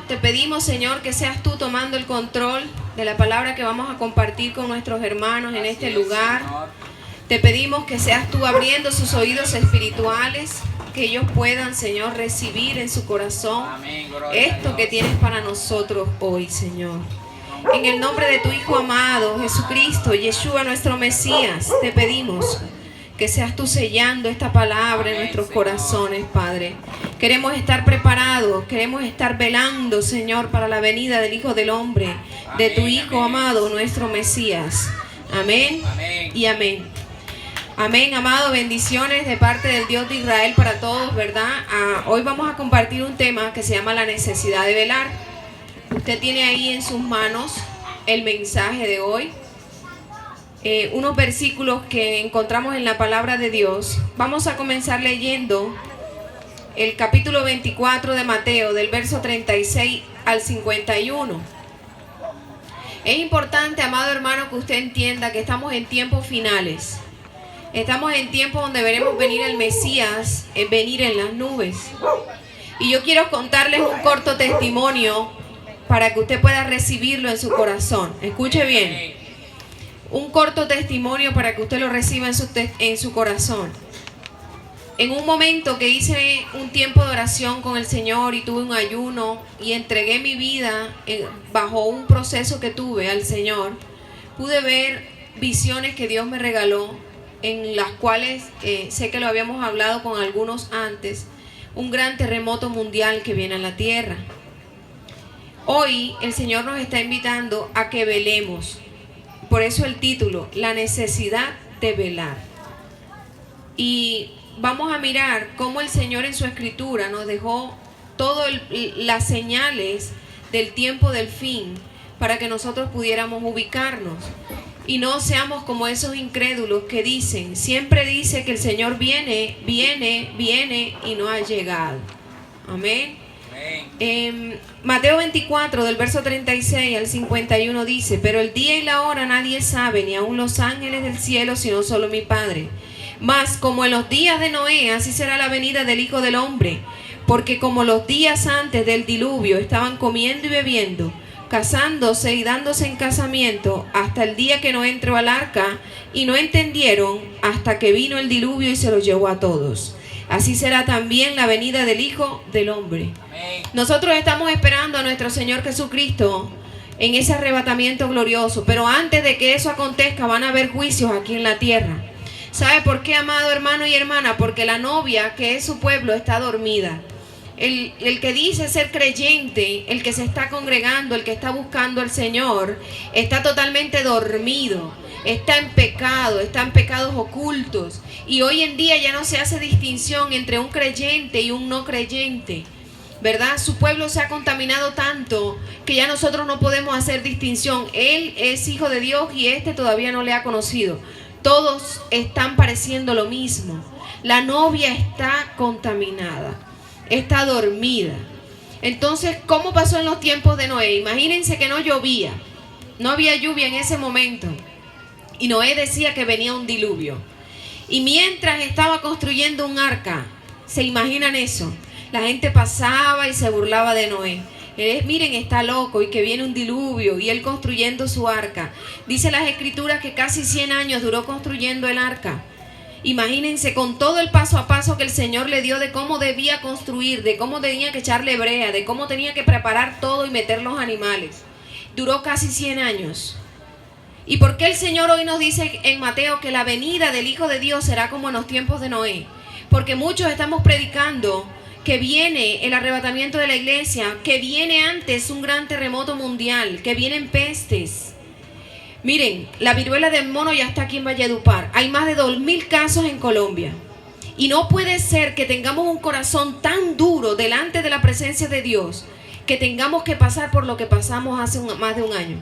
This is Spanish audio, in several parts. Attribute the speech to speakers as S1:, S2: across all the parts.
S1: te pedimos, Señor, que seas tú tomando el control de la palabra que vamos a compartir con nuestros hermanos en este lugar. Te pedimos que seas tú abriendo sus oídos espirituales, que ellos puedan, Señor, recibir en su corazón esto que tienes para nosotros hoy, Señor. En el nombre de tu Hijo amado, Jesucristo, Yeshua, nuestro Mesías, te pedimos que seas tú sellando esta palabra en nuestros corazones, Padre. Queremos estar preparados, queremos estar velando, Señor, para la venida del Hijo del Hombre, de tu Hijo amado, nuestro Mesías. Amén y amén. Amén, amado, bendiciones de parte del Dios de Israel para todos, ¿verdad? Hoy vamos a compartir un tema que se llama la necesidad de velar. Usted tiene ahí en sus manos el mensaje de hoy. Unos versículos que encontramos en la palabra de Dios. Vamos a comenzar leyendo el capítulo 24 de Mateo, del verso 36 al 51. Es importante, amado hermano, que usted entienda que estamos en tiempos finales. Estamos en tiempos donde veremos venir el Mesías, venir en las nubes. Y yo quiero contarles un corto testimonio para que usted pueda recibirlo en su corazón. Escuche bien. Un corto testimonio para que usted lo reciba en su corazón. En un momento que hice un tiempo de oración con el Señor y tuve un ayuno y entregué mi vida bajo un proceso que tuve al Señor, pude ver visiones que Dios me regaló, en las cuales sé que lo habíamos hablado con algunos antes, un gran terremoto mundial que viene a la tierra. Hoy el Señor nos está invitando a que velemos. Por eso el título, la necesidad de velar. Y vamos a mirar cómo el Señor en su escritura nos dejó todas las señales del tiempo del fin para que nosotros pudiéramos ubicarnos. Y no seamos como esos incrédulos que dicen, siempre dice que el Señor viene, viene, viene y no ha llegado. Amén. Mateo 24 del verso 36 al 51 dice: pero el día y la hora nadie sabe, ni aun los ángeles del cielo, sino solo mi Padre. Mas como en los días de Noé, así será la venida del Hijo del Hombre. Porque como los días antes del diluvio estaban comiendo y bebiendo, casándose y dándose en casamiento, hasta el día que Noé entró al arca, y no entendieron hasta que vino el diluvio y se los llevó a todos. Así será también la venida del Hijo del Hombre. Amén. Nosotros estamos esperando a nuestro Señor Jesucristo en ese arrebatamiento glorioso, pero antes de que eso acontezca van a haber juicios aquí en la tierra. ¿Sabe por qué, amado hermano y hermana? Porque la novia, que es su pueblo, está dormida. El que dice ser creyente, el que se está congregando, el que está buscando al Señor, está totalmente dormido, está en pecado, está en pecados ocultos. Y hoy en día ya no se hace distinción entre un creyente y un no creyente, ¿verdad? Su pueblo se ha contaminado tanto que ya nosotros no podemos hacer distinción. Él es hijo de Dios y este todavía no le ha conocido. Todos están pareciendo lo mismo. La novia está contaminada, está dormida. Entonces, ¿cómo pasó en los tiempos de Noé? Imagínense que no llovía, no había lluvia en ese momento. Y Noé decía que venía un diluvio. Y mientras estaba construyendo un arca, ¿se imaginan eso? La gente pasaba y se burlaba de Noé. Miren, está loco y que viene un diluvio, y él construyendo su arca. Dice las escrituras que casi 100 años duró construyendo el arca. Imagínense con todo el paso a paso que el Señor le dio de cómo debía construir, de cómo tenía que echarle brea, de cómo tenía que preparar todo y meter los animales. Duró casi 100 años. ¿Y por qué el Señor hoy nos dice en Mateo que la venida del Hijo de Dios será como en los tiempos de Noé? Porque muchos estamos predicando que viene el arrebatamiento de la iglesia, que viene antes un gran terremoto mundial, que vienen pestes. Miren, la viruela del mono ya está aquí en Valledupar. Hay más de 2.000 casos en Colombia. Y no puede ser que tengamos un corazón tan duro delante de la presencia de Dios, que tengamos que pasar por lo que pasamos hace más de un año.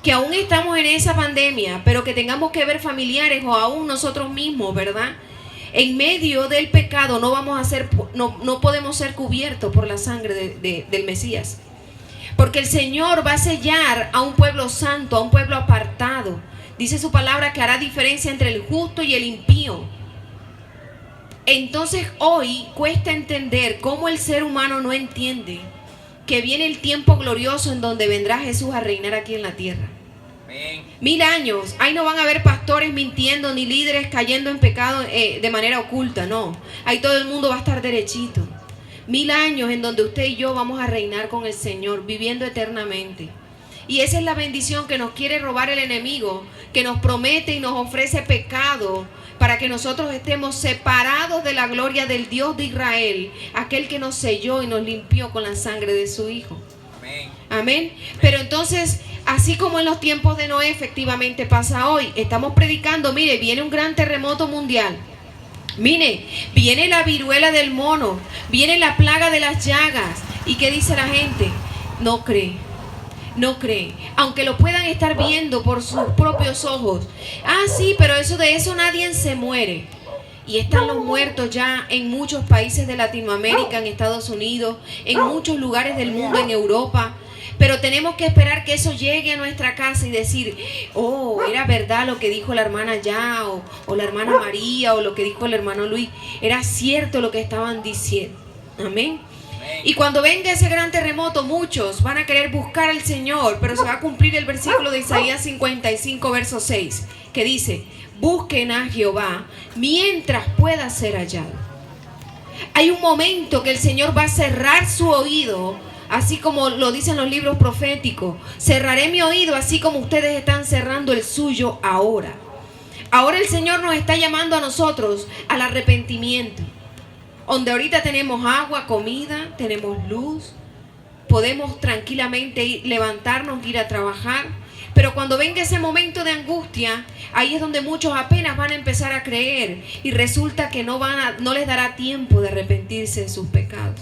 S1: Que aún estamos en esa pandemia, pero que tengamos que ver familiares o aún nosotros mismos, ¿verdad? En medio del pecado no podemos ser cubiertos por la sangre del Mesías. Porque el Señor va a sellar a un pueblo santo, a un pueblo apartado. Dice su palabra que hará diferencia entre el justo y el impío. Entonces hoy cuesta entender cómo el ser humano no entiende que viene el tiempo glorioso en donde vendrá Jesús a reinar aquí en la tierra. 1000 años, ahí no van a haber pastores mintiendo ni líderes cayendo en pecado de manera oculta, no. Ahí todo el mundo va a estar derechito. 1000 años en donde usted y yo vamos a reinar con el Señor, viviendo eternamente. Y esa es la bendición que nos quiere robar el enemigo, que nos promete y nos ofrece pecado para que nosotros estemos separados de la gloria del Dios de Israel, aquel que nos selló y nos limpió con la sangre de su Hijo. Amén. Amén. Pero entonces, así como en los tiempos de Noé efectivamente pasa hoy, estamos predicando, mire, viene un gran terremoto mundial. Mire, viene la viruela del mono, viene la plaga de las llagas. ¿Y qué dice la gente? No cree. No cree, aunque lo puedan estar viendo por sus propios ojos. Ah, sí, pero de eso nadie se muere. Y están los muertos ya en muchos países de Latinoamérica, en Estados Unidos, en muchos lugares del mundo, en Europa. Pero tenemos que esperar que eso llegue a nuestra casa y decir, oh, era verdad lo que dijo la hermana ya, o la hermana María, o lo que dijo el hermano Luis. Era cierto lo que estaban diciendo. Amén. Y cuando venga ese gran terremoto, muchos van a querer buscar al Señor, pero se va a cumplir el versículo de Isaías 55, verso 6, que dice, busquen a Jehová mientras pueda ser hallado. Hay un momento que el Señor va a cerrar su oído, así como lo dicen los libros proféticos. Cerraré mi oído así como ustedes están cerrando el suyo ahora. Ahora el Señor nos está llamando a nosotros al arrepentimiento. Donde ahorita tenemos agua, comida, tenemos luz, podemos tranquilamente levantarnos, ir a trabajar. Pero cuando venga ese momento de angustia, ahí es donde muchos apenas van a empezar a creer. Y resulta que no les dará tiempo de arrepentirse de sus pecados.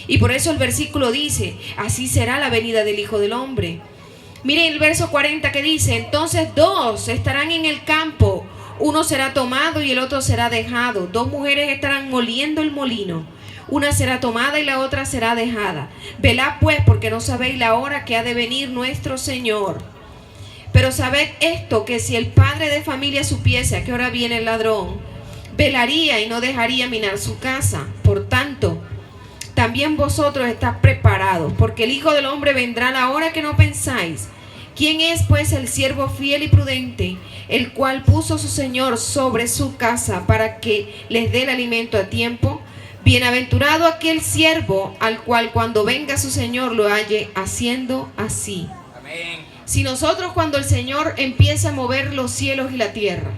S1: Y por eso el versículo dice, así será la venida del Hijo del Hombre. Miren el verso 40 que dice, entonces 2 estarán en el campo, uno será tomado y el otro será dejado. 2 mujeres estarán moliendo el molino. Una será tomada y la otra será dejada. Velad pues, porque no sabéis la hora que ha de venir nuestro Señor. Pero sabed esto, que si el padre de familia supiese a qué hora viene el ladrón, velaría y no dejaría minar su casa. Por tanto, también vosotros estad preparados, porque el Hijo del Hombre vendrá a la hora que no pensáis. ¿Quién es pues el siervo fiel y prudente, el cual puso su Señor sobre su casa para que les dé el alimento a tiempo? Bienaventurado aquel siervo al cual cuando venga su Señor lo halle haciendo así. Amén. Si nosotros, cuando el Señor empiece a mover los cielos y la tierra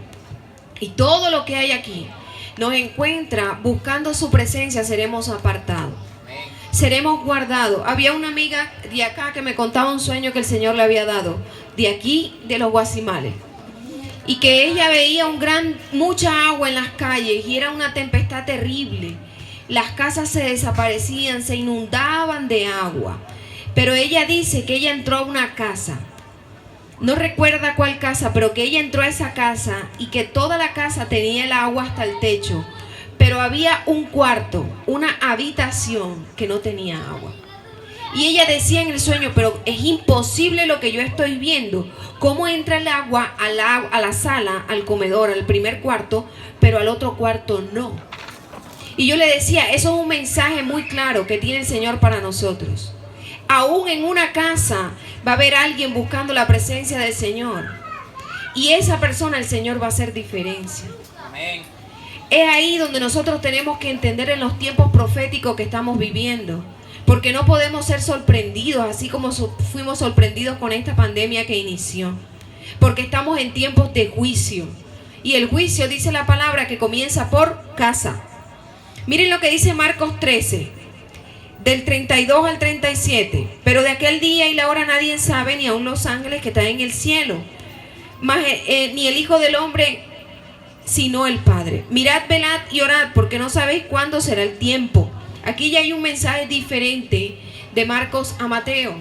S1: y todo lo que hay aquí, nos encuentra buscando su presencia, seremos apartados. Seremos guardados. Había una amiga de acá que me contaba un sueño que el Señor le había dado, de aquí, de los Guasimales, y que ella veía mucha agua en las calles y era una tempestad terrible. Las casas se desaparecían, se inundaban de agua. Pero ella dice que ella entró a una casa, no recuerda cuál casa, pero que ella entró a esa casa y que toda la casa tenía el agua hasta el techo. Pero había un cuarto, una habitación que no tenía agua. Y ella decía en el sueño, pero es imposible lo que yo estoy viendo. ¿Cómo entra el agua a la sala, al comedor, al primer cuarto, pero al otro cuarto no? Y yo le decía, eso es un mensaje muy claro que tiene el Señor para nosotros. Aún en una casa va a haber alguien buscando la presencia del Señor. Y esa persona, el Señor va a hacer diferencia. Amén. Es ahí donde nosotros tenemos que entender en los tiempos proféticos que estamos viviendo. Porque no podemos ser sorprendidos, así como fuimos sorprendidos con esta pandemia que inició. Porque estamos en tiempos de juicio. Y el juicio, dice la palabra, que comienza por casa. Miren lo que dice Marcos 13, del 32 al 37. Pero de aquel día y la hora nadie sabe, ni aun los ángeles que están en el cielo, ni el Hijo del Hombre, sino el Padre. Mirad, velad y orad, porque no sabéis cuándo será el tiempo. Aquí ya hay un mensaje diferente de Marcos a Mateo.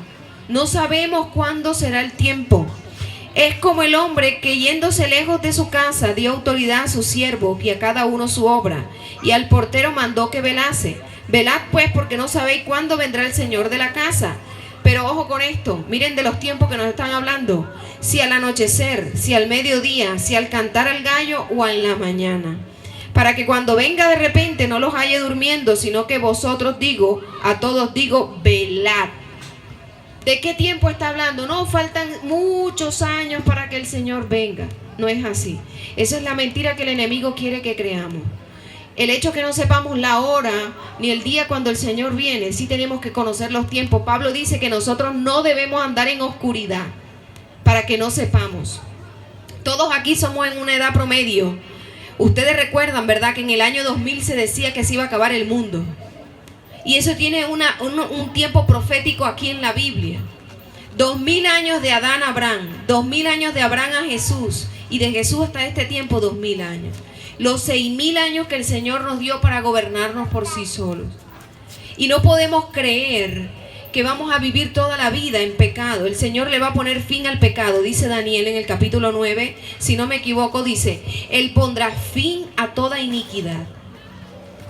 S1: No sabemos cuándo será el tiempo. Es como el hombre que, yéndose lejos de su casa, dio autoridad a sus siervos y a cada uno su obra, y al portero mandó que velase. Velad pues, porque no sabéis cuándo vendrá el Señor de la casa. Pero ojo con esto, miren de los tiempos que nos están hablando. Si al anochecer, si al mediodía, si al cantar al gallo o en la mañana. para que cuando venga de repente no los halle durmiendo, sino que vosotros a todos digo, velad. ¿De qué tiempo está hablando? No, faltan muchos años para que el Señor venga. No es así. Esa es la mentira que el enemigo quiere que creamos. El hecho que no sepamos la hora ni el día cuando el Señor viene, sí tenemos que conocer los tiempos. Pablo dice que nosotros no debemos andar en oscuridad para que no sepamos. Todos aquí somos en una edad promedio. Ustedes recuerdan, ¿verdad?, que en el año 2000 se decía que se iba a acabar el mundo. Y eso tiene un tiempo profético aquí en la Biblia. 2000 años de Adán a Abraham, 2000 años de Abraham a Jesús, y de Jesús hasta este tiempo 2000 años. Los 6000 años que el Señor nos dio para gobernarnos por sí solos. Y no podemos creer que vamos a vivir toda la vida en pecado. El Señor le va a poner fin al pecado, dice Daniel en el capítulo 9, si no me equivoco, dice, Él pondrá fin a toda iniquidad,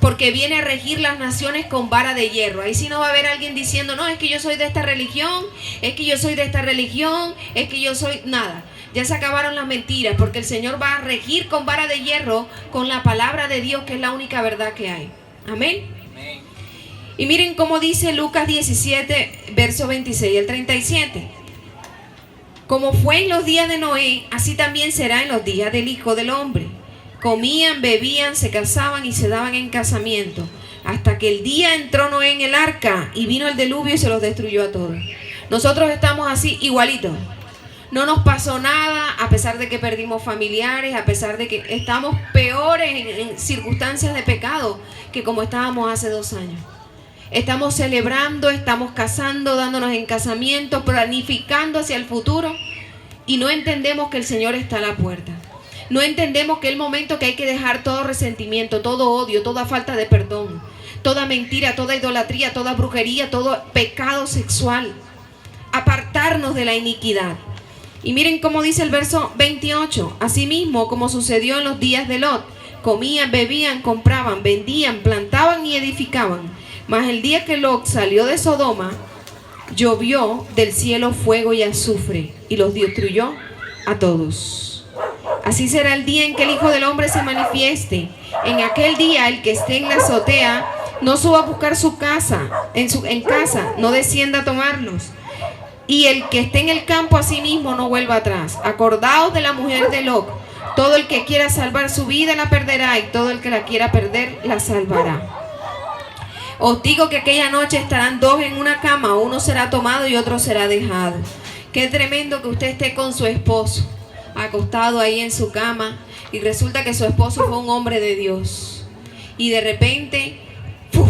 S1: porque viene a regir las naciones con vara de hierro. Ahí sí no va a haber alguien diciendo, no, es que yo soy de esta religión, es que yo soy de esta religión, es que yo soy nada. Ya se acabaron las mentiras, porque el Señor va a regir con vara de hierro, con la palabra de Dios, que es la única verdad que hay. Amén. Amén. Y miren cómo dice Lucas 17, verso 26 al 37. Como fue en los días de Noé, así también será en los días del Hijo del Hombre. Comían, bebían, se casaban y se daban en casamiento, hasta que el día entró Noé en el arca y vino el diluvio y se los destruyó a todos. Nosotros estamos así igualitos. No nos pasó nada, a pesar de que perdimos familiares, a pesar de que estamos peores en circunstancias de pecado que como estábamos hace 2 años. Estamos celebrando, estamos casando, dándonos en casamiento, planificando hacia el futuro, y no entendemos que el Señor está a la puerta. No entendemos que es el momento que hay que dejar todo resentimiento, todo odio, toda falta de perdón, toda mentira, toda idolatría, toda brujería, todo pecado sexual. Apartarnos de la iniquidad. Y miren cómo dice el verso 28. Asimismo, como sucedió en los días de Lot, comían, bebían, compraban, vendían, plantaban y edificaban. Mas el día que Lot salió de Sodoma, llovió del cielo fuego y azufre, y los destruyó a todos. Así será el día en que el Hijo del Hombre se manifieste. En aquel día el que esté en la azotea no suba a buscar su casa, en casa, no descienda a tomarlos. Y el que esté en el campo a sí mismo no vuelva atrás. Acordaos de la mujer de Lot. Todo el que quiera salvar su vida la perderá, y todo el que la quiera perder la salvará. Os digo que aquella noche estarán 2 en una cama, uno será tomado y otro será dejado. Qué tremendo que usted esté con su esposo, acostado ahí en su cama, y resulta que su esposo fue un hombre de Dios. Y de repente, ¡puf!,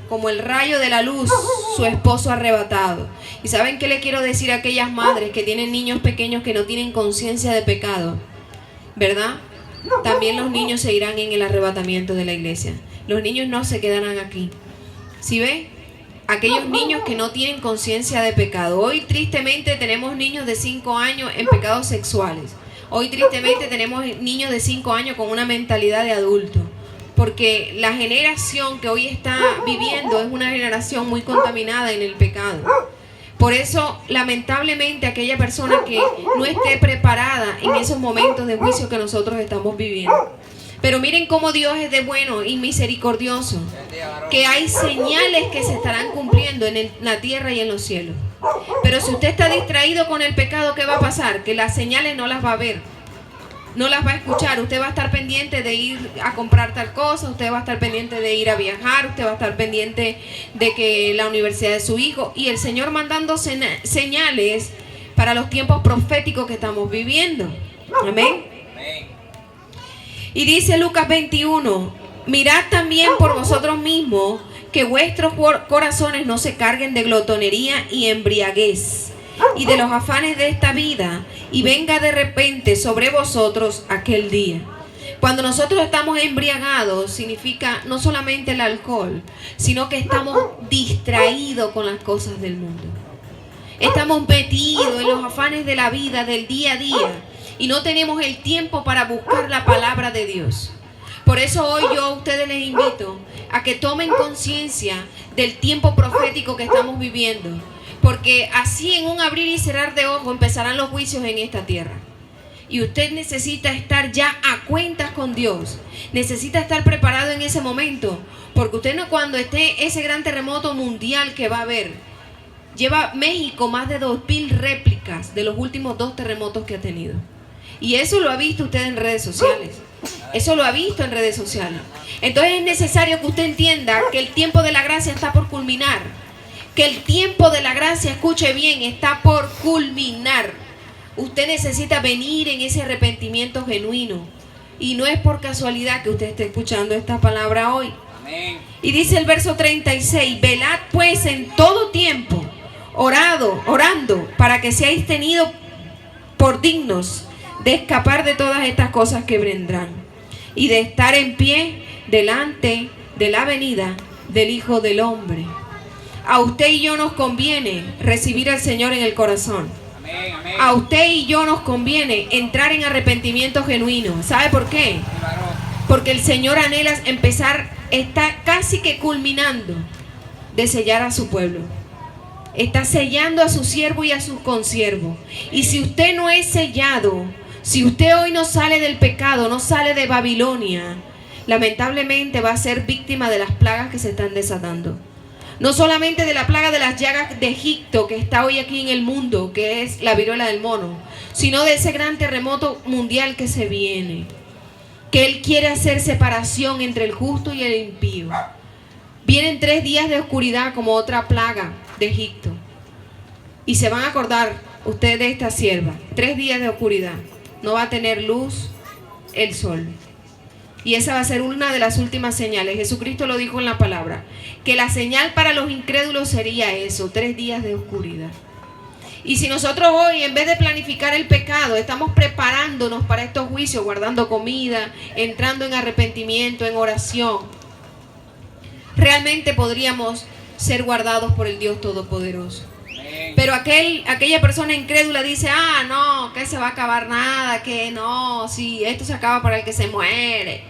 S1: como el rayo de la luz, su esposo arrebatado. ¿Y saben qué le quiero decir a aquellas madres que tienen niños pequeños que no tienen conciencia de pecado? ¿Verdad? También los niños se irán en el arrebatamiento de la iglesia. Los niños no se quedarán aquí. ¿Sí ve? Aquellos niños que no tienen conciencia de pecado. Hoy tristemente tenemos niños de 5 años en pecados sexuales. Hoy tristemente tenemos niños de 5 años con una mentalidad de adulto. Porque la generación que hoy está viviendo es una generación muy contaminada en el pecado. Por eso, lamentablemente, aquella persona que no esté preparada en esos momentos de juicio que nosotros estamos viviendo. Pero miren cómo Dios es de bueno y misericordioso, que hay señales que se estarán cumpliendo en la tierra y en los cielos. Pero si usted está distraído con el pecado, ¿qué va a pasar? Que las señales no las va a ver, no las va a escuchar. Usted va a estar pendiente de ir a comprar tal cosa, usted va a estar pendiente de ir a viajar, usted va a estar pendiente de que la universidad de su hijo, y el Señor mandando señales para los tiempos proféticos que estamos viviendo. Amén. Y dice Lucas 21, mirad también por vosotros mismos que vuestros corazones no se carguen de glotonería y embriaguez y de los afanes de esta vida, y venga de repente sobre vosotros aquel día. Cuando nosotros estamos embriagados, significa no solamente el alcohol, sino que estamos distraídos con las cosas del mundo. Estamos metidos en los afanes de la vida, del día a día, y no tenemos el tiempo para buscar la palabra de Dios. Por eso hoy yo a ustedes les invito a que tomen conciencia del tiempo profético que estamos viviendo, porque así en un abrir y cerrar de ojos empezarán los juicios en esta tierra. Y usted necesita estar ya a cuentas con Dios. Necesita estar preparado en ese momento. Porque usted no, cuando esté ese gran terremoto mundial que va a haber, lleva México más de 2000 réplicas de los últimos 2 terremotos que ha tenido. Y eso lo ha visto usted en redes sociales. Eso lo ha visto en redes sociales. Entonces es necesario que usted entienda que el tiempo de la gracia está por culminar. Que el tiempo de la gracia, escuche bien, está por culminar. Usted necesita venir en ese arrepentimiento genuino. Y no es por casualidad que usted esté escuchando esta palabra hoy.
S2: Amén.
S1: Y dice el verso 36, velad pues en todo tiempo, orando, para que seáis tenidos por dignos de escapar de todas estas cosas que vendrán y de estar en pie delante de la venida del Hijo del Hombre. A usted y yo nos conviene recibir al Señor en el corazón.
S2: Amén, amén.
S1: A usted y yo nos conviene entrar en arrepentimiento genuino. ¿Sabe por qué? Porque el Señor anhela empezar, está casi que culminando de sellar a su pueblo. Está sellando a su siervo y a su consiervo. Y si usted no es sellado, si usted hoy no sale del pecado, no sale de Babilonia, lamentablemente va a ser víctima de las plagas que se están desatando. No solamente de la plaga de las llagas de Egipto que está hoy aquí en el mundo, que es la viruela del mono, sino de ese gran terremoto mundial que se viene. Que Él quiere hacer separación entre el justo y el impío. Vienen 3 días de oscuridad como otra plaga de Egipto. Y se van a acordar ustedes de esta sierva. 3 días de oscuridad. No va a tener luz el sol. Y esa va a ser una de las últimas señales. Jesucristo lo dijo en la palabra. Que la señal para los incrédulos sería eso, 3 días de oscuridad. Y si nosotros hoy, en vez de planificar el pecado, estamos preparándonos para estos juicios, guardando comida, entrando en arrepentimiento, en oración, realmente podríamos ser guardados por el Dios Todopoderoso. Pero aquella persona incrédula dice, no, que se va a acabar nada, que no, si esto se acaba para el que se muere.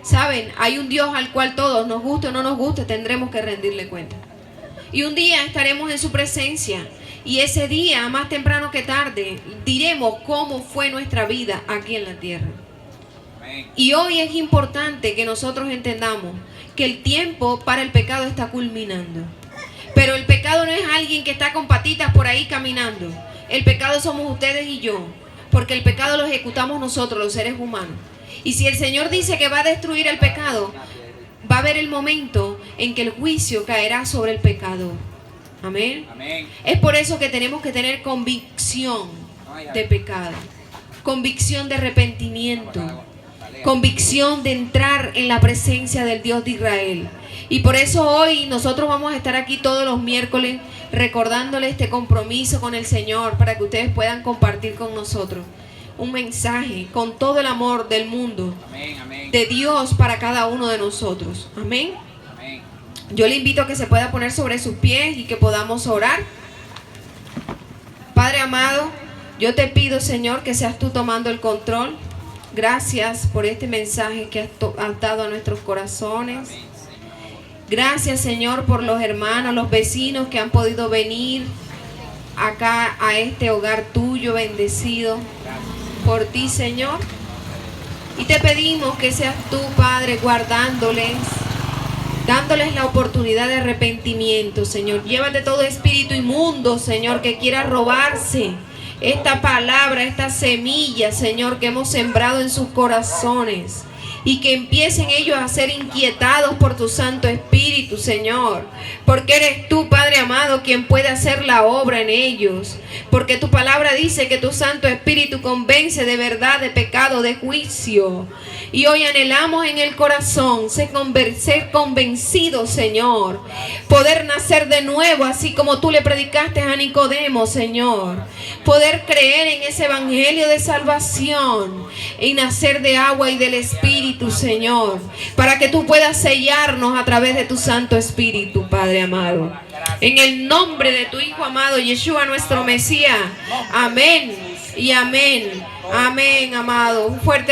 S1: Saben, hay un Dios al cual todos, nos guste o no nos guste, tendremos que rendirle cuenta. Y un día estaremos en su presencia. Y ese día, más temprano que tarde, diremos cómo fue nuestra vida aquí en la tierra. Y hoy es importante que nosotros entendamos que el tiempo para el pecado está culminando. Pero el pecado no es alguien que está con patitas por ahí caminando. El pecado somos ustedes y yo. Porque el pecado lo ejecutamos nosotros, los seres humanos. Y si el Señor dice que va a destruir el pecado, va a haber el momento en que el juicio caerá sobre el pecador. Amén.
S2: Amén.
S1: Es por eso que tenemos que tener convicción de pecado, convicción de arrepentimiento, convicción de entrar en la presencia del Dios de Israel. Y por eso hoy nosotros vamos a estar aquí todos los miércoles recordándole este compromiso con el Señor para que ustedes puedan compartir con nosotros un mensaje con todo el amor del mundo,
S2: Amén, amén.
S1: de Dios para cada uno de nosotros. Amén. Yo le invito a que se pueda poner sobre sus pies y que podamos orar. Padre amado, yo te pido, Señor, que seas tú tomando el control. Gracias por este mensaje que has dado a nuestros corazones. Gracias, Señor, por los hermanos, los vecinos que han podido venir acá a este hogar tuyo bendecido por ti, Señor. Y te pedimos que seas tú, Padre, guardándoles, dándoles la oportunidad de arrepentimiento, Señor. Llévate todo espíritu inmundo, Señor, que quiera robarse esta palabra, esta semilla, Señor, que hemos sembrado en sus corazones. Y que empiecen ellos a ser inquietados por tu Santo Espíritu, Señor. Porque eres tú, Padre amado, quien puede hacer la obra en ellos. Porque tu palabra dice que tu Santo Espíritu convence de verdad, de pecado, de juicio. Y hoy anhelamos en el corazón ser convencidos, Señor. Poder nacer de nuevo, así como tú le predicaste a Nicodemo, Señor. Poder creer en ese evangelio de salvación y nacer de agua y del Espíritu, Señor. Para que tú puedas sellarnos a través de tu Santo Espíritu, Padre amado. En el nombre de tu Hijo amado, Yeshua, nuestro Mesías. Amén y amén. Amén, amado. Un fuerte